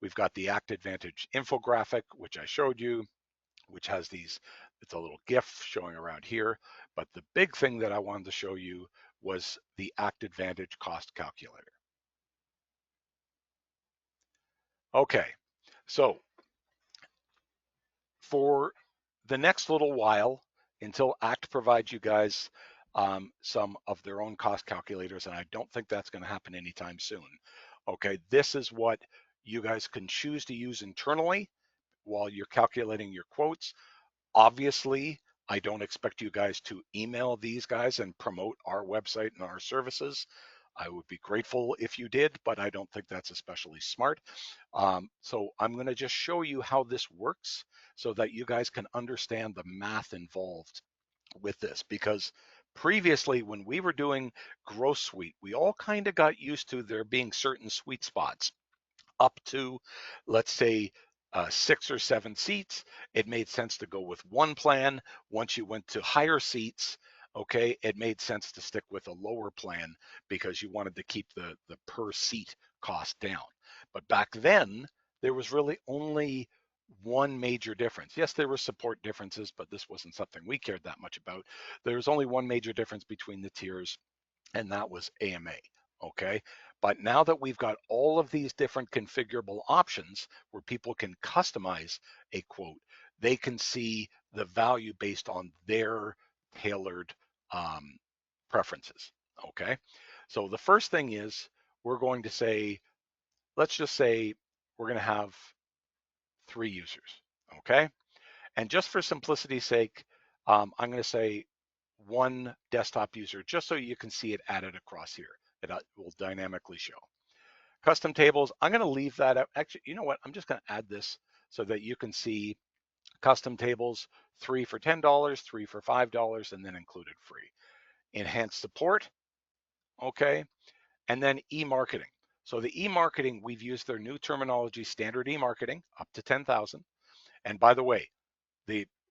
We've got the Act Advantage infographic, which I showed you, which has it's a little GIF showing around here. But the big thing that I wanted to show you was the Act Advantage cost calculator. Okay, so for the next little while, until Act provides you guys some of their own cost calculators, and I don't think that's going to happen anytime soon. Okay, this is what you guys can choose to use internally while you're calculating your quotes. Obviously, I don't expect you guys to email these guys and promote our website and our services. I would be grateful if you did, but I don't think that's especially smart. So I'm going to just show you how this works so that you guys can understand the math involved with this, because previously when we were doing Gross Suite, we all kind of got used to there being certain sweet spots up to, let's say, 6 or 7 seats. It made sense to go with one plan. Once you went to higher seats, okay, it made sense to stick with a lower plan because you wanted to keep the per seat cost down. But back then, there was really only one major difference. Yes, there were support differences, but this wasn't something we cared that much about. There was only one major difference between the tiers, and that was AMA. Okay, but now that we've got all of these different configurable options where people can customize a quote, they can see the value based on their tailored preferences. Okay, so the first thing is we're going to say, let's just say we're going to have 3 users. Okay, and just for simplicity's sake, I'm going to say 1 desktop user, just so you can see it added across here. It will dynamically show. Custom tables, I'm going to leave that out. Actually, you know what? I'm just going to add this so that you can see custom tables, 3 for $10, 3 for $5, and then included free. Enhanced support, okay, and then eMarketing. So the eMarketing, we've used their new terminology, standard eMarketing, up to 10,000. And by the way,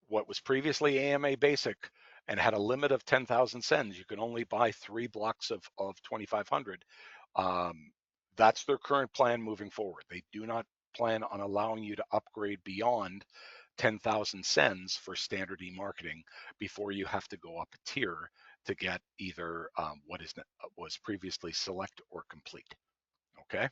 what was previously AMA Basic and had a limit of 10,000 sends, you can only buy 3 blocks of 2,500. That's their current plan moving forward. They do not plan on allowing you to upgrade beyond 10,000 sends for standard eMarketing before you have to go up a tier to get either what was previously select or complete. Okay,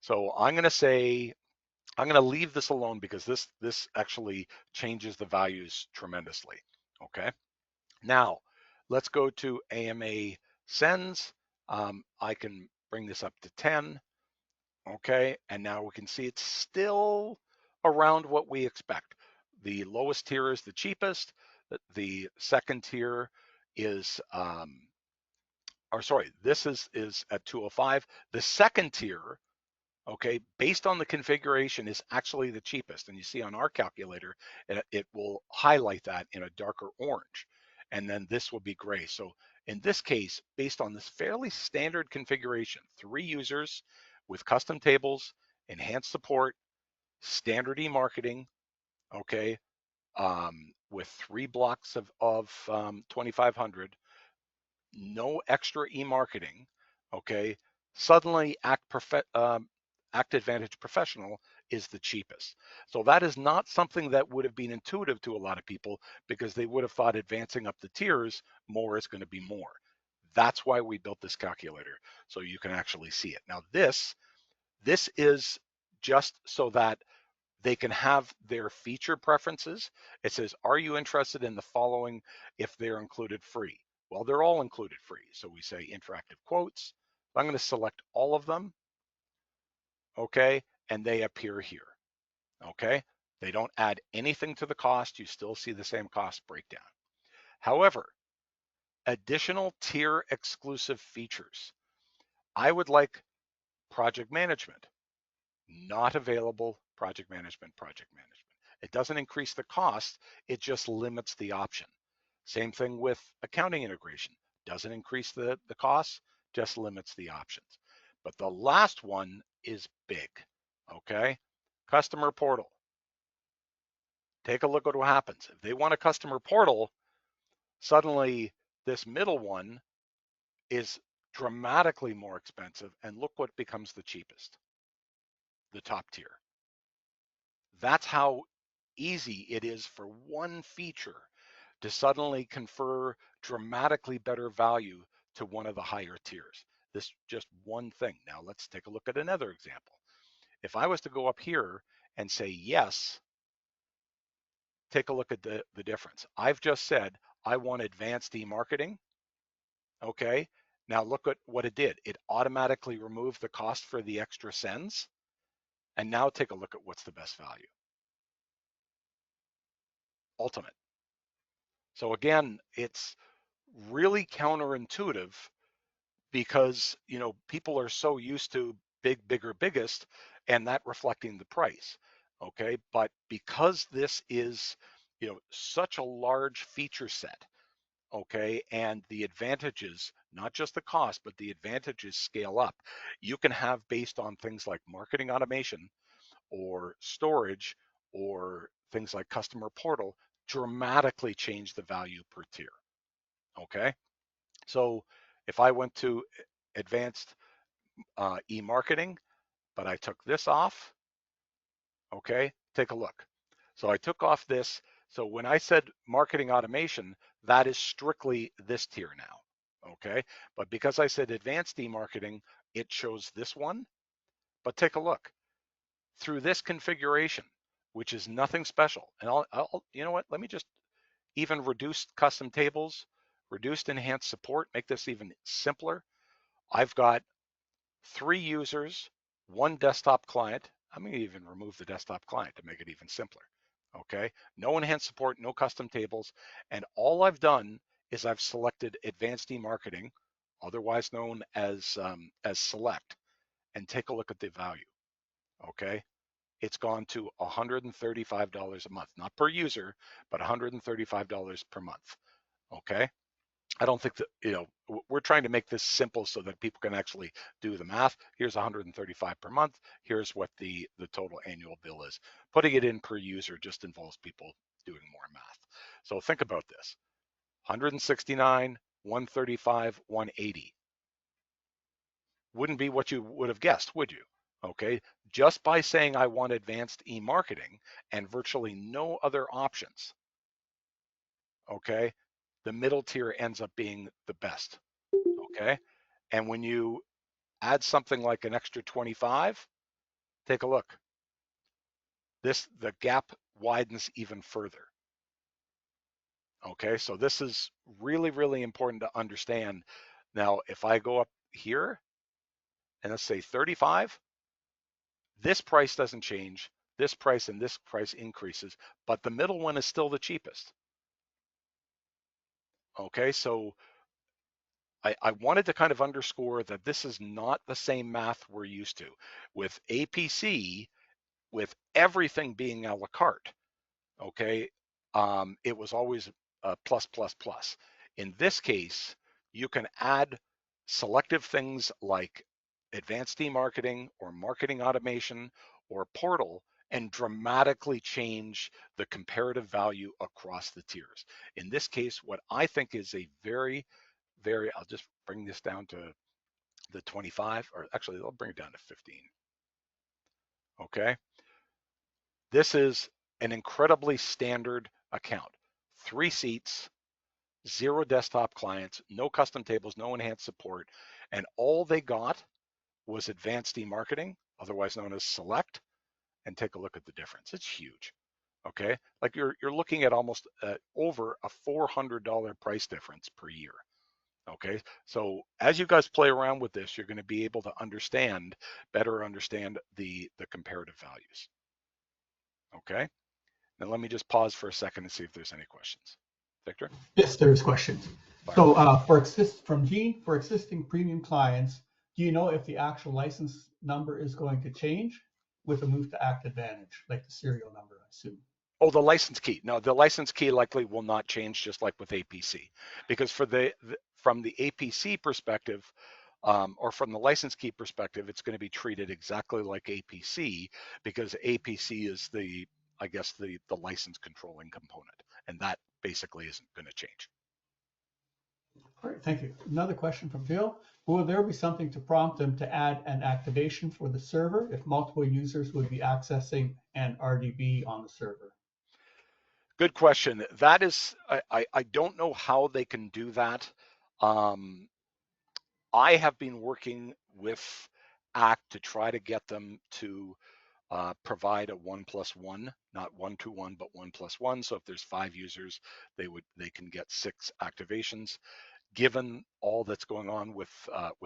so I'm going to leave this alone because this actually changes the values tremendously. Okay, now let's go to AMA sends. I can bring this up to 10. Okay, and now we can see it's still around what we expect. The lowest tier is the cheapest. The second tier is, or sorry, this is at 205. The second tier, okay, based on the configuration, is actually the cheapest. And you see on our calculator, it will highlight that in a darker orange. And then this will be gray. So in this case, based on this fairly standard configuration, 3 users with custom tables, enhanced support, standard eMarketing, okay, with 3 blocks of 2,500, no extra eMarketing, okay, suddenly Act Advantage Professional is the cheapest. So that is not something that would have been intuitive to a lot of people because they would have thought advancing up the tiers, more is going to be more. That's why we built this calculator, so you can actually see it. Now this is just so that they can have their feature preferences. It says, are you interested in the following if they're included free? Well, they're all included free. So we say interactive quotes. I'm going to select all of them, okay, and they appear here, okay? They don't add anything to the cost. You still see the same cost breakdown. However, additional tier exclusive features. I would like project management. Not available, project management. It doesn't increase the cost, it just limits the option. Same thing with accounting integration. Doesn't increase the cost, just limits the options. But the last one is big, okay? Customer portal. Take a look at what happens. If they want a customer portal, suddenly this middle one is dramatically more expensive, and look what becomes the cheapest, the top tier. That's how easy it is for one feature to suddenly confer dramatically better value to one of the higher tiers. This just one thing. Now let's take a look at another example. If I was to go up here and say yes, take a look at the difference. I've just said I want advanced eMarketing. Okay, now look at what it did. It automatically removed the cost for the extra sends. And now take a look at what's the best value. Ultimate. So again, it's really counterintuitive because, you know, people are so used to big, bigger, biggest, and that reflecting the price. Okay, but because this is, you know, such a large feature set, okay, and the advantages, not just the cost, but the advantages scale up. You can have based on things like marketing automation or storage or things like customer portal dramatically change the value per tier. Okay, so if I went to advanced eMarketing, but I took this off, okay, take a look. So I took off this. So when I said marketing automation, that is strictly this tier now, okay? But because I said advanced eMarketing, it shows this one. But take a look through this configuration, which is nothing special. And you know what? Let me just even reduce custom tables, reduced enhanced support, make this even simpler. I've got 3 users, 1 desktop client. I'm going to even remove the desktop client to make it even simpler. Okay, no enhanced support, no custom tables, and all I've done is I've selected advanced eMarketing, otherwise known as select, and take a look at the value. Okay, it's gone to $135 a month, not per user, but $135 per month. Okay. I don't think that, you know, we're trying to make this simple so that people can actually do the math. Here's 135 per month. Here's what the total annual bill is. Putting it in per user just involves people doing more math. So think about this. 169, 135, 180. Wouldn't be what you would have guessed, would you? Okay, just by saying I want advanced eMarketing and virtually no other options, okay, the middle tier ends up being the best, okay? And when you add something like an extra 25, take a look. The gap widens even further. Okay, so this is really, really important to understand. Now, if I go up here and let's say 35, this price doesn't change. This price and this price increases, but the middle one is still the cheapest. Okay, so I wanted to kind of underscore that this is not the same math we're used to. With APC, with everything being a la carte, okay, it was always plus, plus, plus. In this case, you can add selective things like advanced eMarketing or marketing automation or portal and dramatically change the comparative value across the tiers. In this case, what I think is a very, I'll just bring this down to the 25, or actually I'll bring it down to 15. Okay. This is an incredibly standard account. 3 seats, 0 desktop clients, no custom tables, no enhanced support, and all they got was advanced eMarketing, otherwise known as select, and take a look at the difference. It's huge. Okay, like you're looking at almost over a $400 price difference per year. Okay, so as you guys play around with this, you're going to be able to better understand the comparative values. Okay, now let me just pause for a second and see if there's any questions. Victor? Yes, there's questions. Fire So away. from Gene, for existing premium clients, do you know if the actual license number is going to change with a move to Act Advantage, like the serial number, I assume? Oh, the license key. No, the license key likely will not change, just like with APC, because from the APC perspective, or from the license key perspective, it's going to be treated exactly like APC, because APC is I guess the license controlling component, and that basically isn't going to change. All right, thank you. Another question from Bill. Will there be something to prompt them to add an activation for the server if multiple users would be accessing an RDB on the server? Good question. That is, I don't know how they can do that. I have been working with Act to try to get them to provide a 1+1, not 1-to-1, but 1+1. So if there's 5 users, they can get 6 activations. Given all that's going on with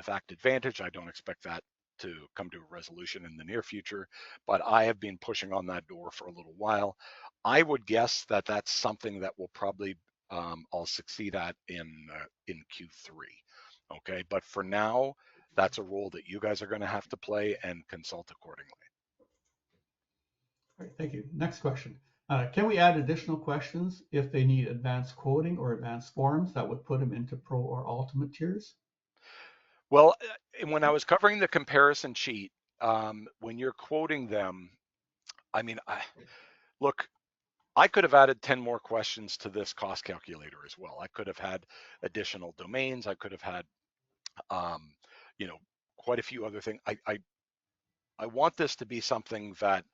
Act Advantage, I don't expect that to come to a resolution in the near future, but I have been pushing on that door for a little while. I would guess that that's something that will probably I'll succeed at in Q3. Okay, but for now, that's a role that you guys are going to have to play and consult accordingly. All right, thank you. Next question. Can we add additional questions if they need advanced quoting or advanced forms that would put them into Pro or Ultimate tiers? Well, when I was covering the comparison sheet, when you're quoting them, I mean, look, I could have added 10 more questions to this cost calculator as well. I could have had additional domains. I could have had, you know, quite a few other things. I want this to be something that,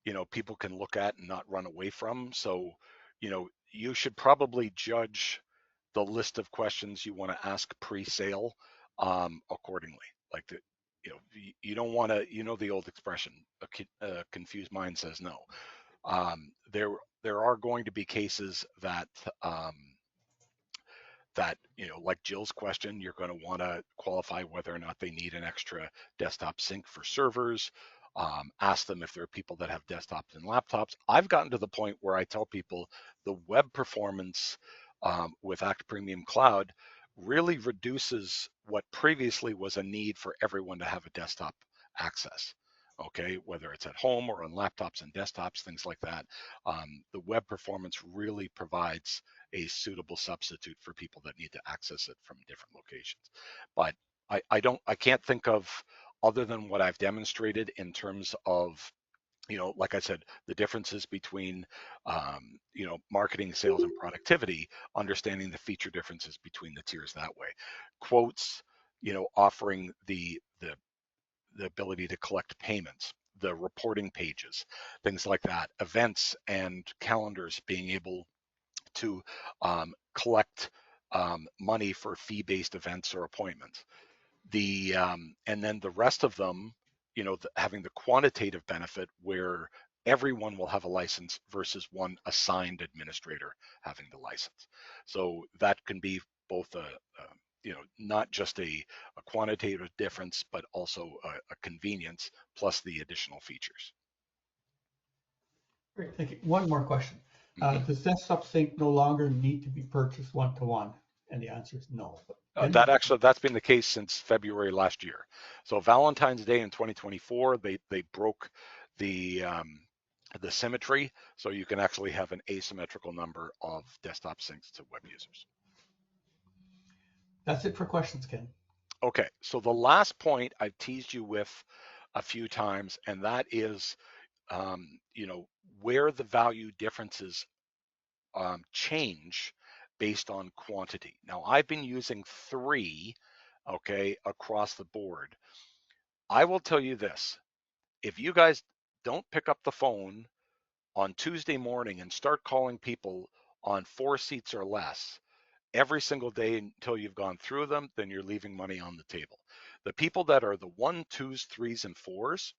you know, people can look at and not run away from. So, you know, you should probably judge the list of questions you want to ask pre-sale accordingly. Like the, you know, you don't want to, you know, the old expression, a confused mind says no. There are going to be cases that that, you know, like Jill's question, you're going to want to qualify whether or not they need an extra desktop sync for servers. Ask them if there are people that have desktops and laptops. I've gotten to the point where I tell people the web performance with Act Premium Cloud really reduces what previously was a need for everyone to have a desktop access. Okay, whether it's at home or on laptops and desktops, things like that. The web performance really provides a suitable substitute for people that need to access it from different locations. But I can't think of, other than what I've demonstrated in terms of, you know, like I said, the differences between, you know, marketing, sales, and productivity, understanding the feature differences between the tiers that way. Quotes, you know, offering the ability to collect payments, the reporting pages, things like that, events and calendars, being able to collect money for fee-based events or appointments. The and then the rest of them, you know, having the quantitative benefit where everyone will have a license versus one assigned administrator having the license. So that can be both a you know, not just a quantitative difference, but also a convenience plus the additional features. Great, thank you. One more question. Mhm. Does desktop sync no longer need to be purchased one-to-one? And the answer is no. That's been the case since February last year. So Valentine's Day in 2024, they broke the symmetry, so you can actually have an asymmetrical number of desktop syncs to web users. That's it for questions, Ken. Okay, so the last point I've teased you with a few times, and that is, you know, where the value differences change based on quantity. Now, I've been using 3, okay, across the board. I will tell you this, if you guys don't pick up the phone on Tuesday morning and start calling people on 4 seats or less every single day until you've gone through them, then you're leaving money on the table. The people that are the 1, 2s, 3s, and 4s,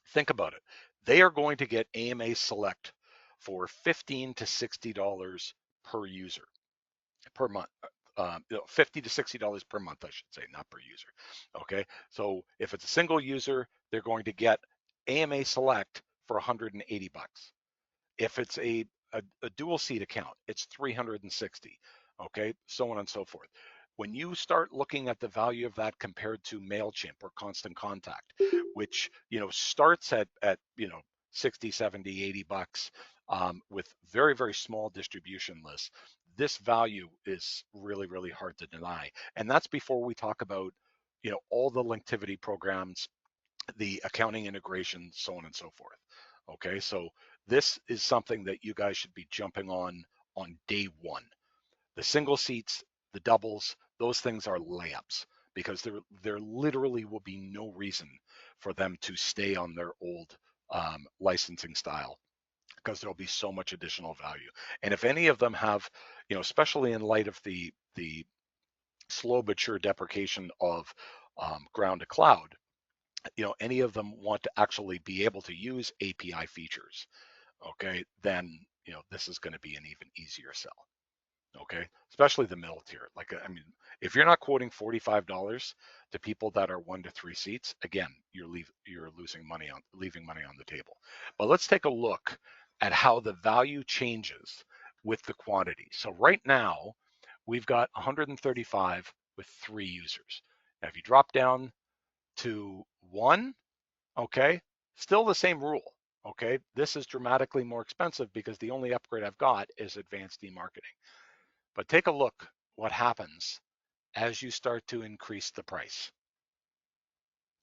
think about it. They are going to get AMA Select for $15 to $60 per user per month. $50 to $60 per month, I should say, not per user. Okay, so if it's a single user, they're going to get AMA Select for 180 bucks. If it's a dual seat account, it's 360. Okay, so on and so forth. When you start looking at the value of that compared to MailChimp or Constant Contact, which, you know, starts at you know, 60, 70, 80 bucks with very, very small distribution lists, this value is really, really hard to deny. And that's before we talk about, you know, all the linktivity programs, the accounting integration, so on and so forth. Okay, so this is something that you guys should be jumping on day one. The single seats, the doubles, those things are layups because there literally will be no reason for them to stay on their old licensing style because there'll be so much additional value. And if any of them have, you know, especially in light of the slow but sure deprecation of ground to cloud, any of them want to actually be able to use API features, okay, then, this is going to be an even easier sell. Okay, especially the middle tier. Like, I mean, if you're not quoting $45 to people that are 1 to 3 seats, again, you're leaving money on the table. But let's take a look at how the value changes with the quantity. So right now, we've got 135 with 3 users. Now, if you drop down to 1, okay, still the same rule. Okay, this is dramatically more expensive because the only upgrade I've got is advanced eMarketing. But take a look what happens as you start to increase the price.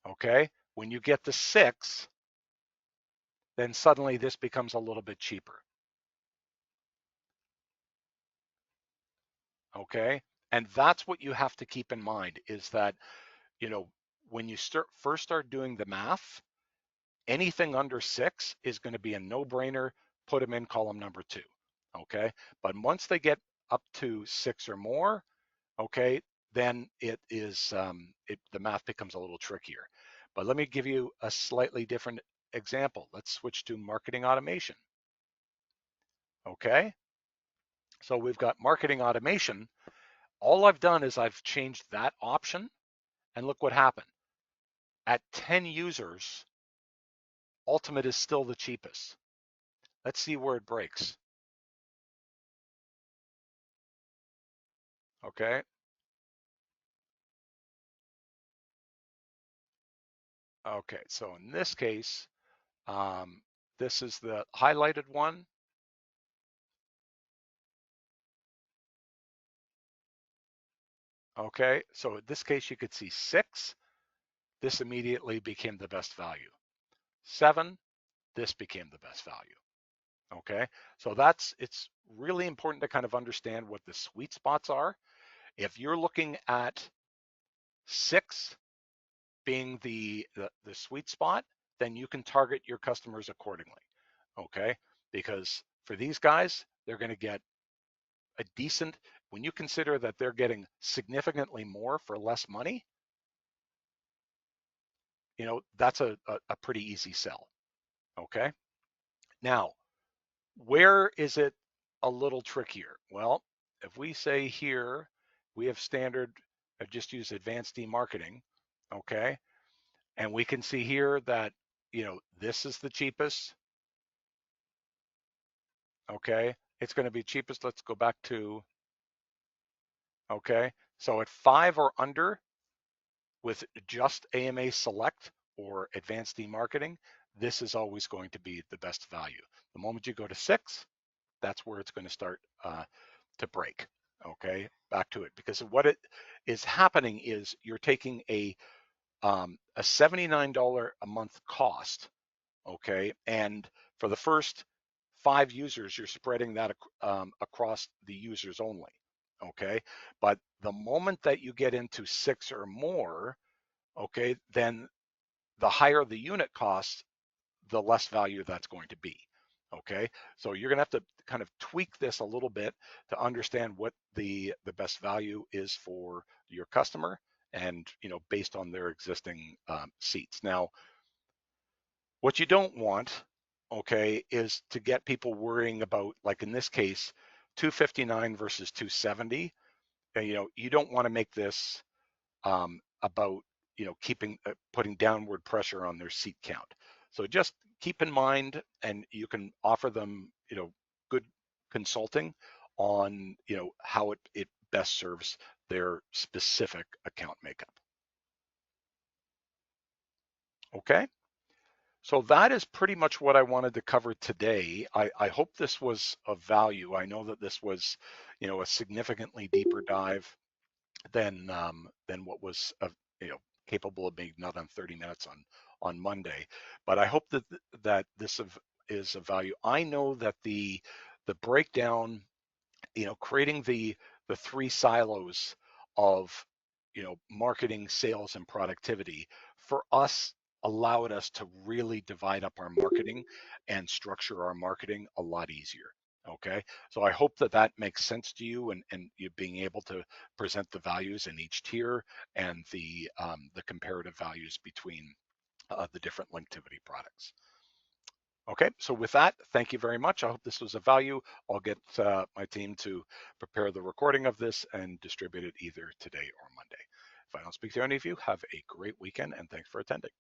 Okay, when you get to 6, then suddenly this becomes a little bit cheaper. Okay, and that's what you have to keep in mind is that, when you first start doing the math, anything under 6 is going to be a no-brainer. Put them in column number 2. Okay, but once they get up to 6 or more, okay, then it is the math becomes a little trickier. But let me give you a slightly different example. Let's switch to marketing automation. Okay, so we've got marketing automation. All I've done is I've changed that option, and look what happened. At 10 users, Ultimate is still the cheapest. Let's see where it breaks. Okay. Okay, so in this case, this is the highlighted one. Okay, so in this case, you could see 6. This immediately became the best value. 7, this became the best value. Okay, so it's really important to kind of understand what the sweet spots are. If you're looking at 6 being the sweet spot, then you can target your customers accordingly. Okay, because for these guys, they're going to get a decent, when you consider that they're getting significantly more for less money, that's a pretty easy sell. Okay, now, where is it a little trickier? Well, if we say here, we have standard, I've just used advanced eMarketing, okay? And we can see here that, this is the cheapest, okay? It's gonna be cheapest, let's go back to, okay? So at 5 or under, with just AMA Select or advanced eMarketing, this is always going to be the best value. The moment you go to 6, that's where it's going to start to break. Okay, back to it, because what it is happening is you're taking a $79 a month cost, okay, and for the first 5 users, you're spreading that across the users only, okay. But the moment that you get into 6 or more, okay, then the higher the unit cost, the less value that's going to be. Okay, so you're going to have to kind of tweak this a little bit to understand what the best value is for your customer, and based on their existing seats. Now, what you don't want, okay, is to get people worrying about, like in this case, 259 versus 270. You don't want to make this about putting downward pressure on their seat count. So just keep in mind, and you can offer them good consulting on how it best serves their specific account makeup. Okay, so that is pretty much what I wanted to cover today. I hope this was of value. I know that this was a significantly deeper dive than what was capable of being done on 30 minutes on Monday. But I hope that this is of value. I know that the breakdown, creating the 3 silos of marketing, sales, and productivity for us allowed us to really divide up our marketing and structure our marketing a lot easier. Okay, so I hope that that makes sense to you, and you being able to present the values in each tier and the comparative values between the different Linktivity products. Okay, so with that, thank you very much. I hope this was of value. I'll get my team to prepare the recording of this and distribute it either today or Monday. If I don't speak to any of you, have a great weekend and thanks for attending.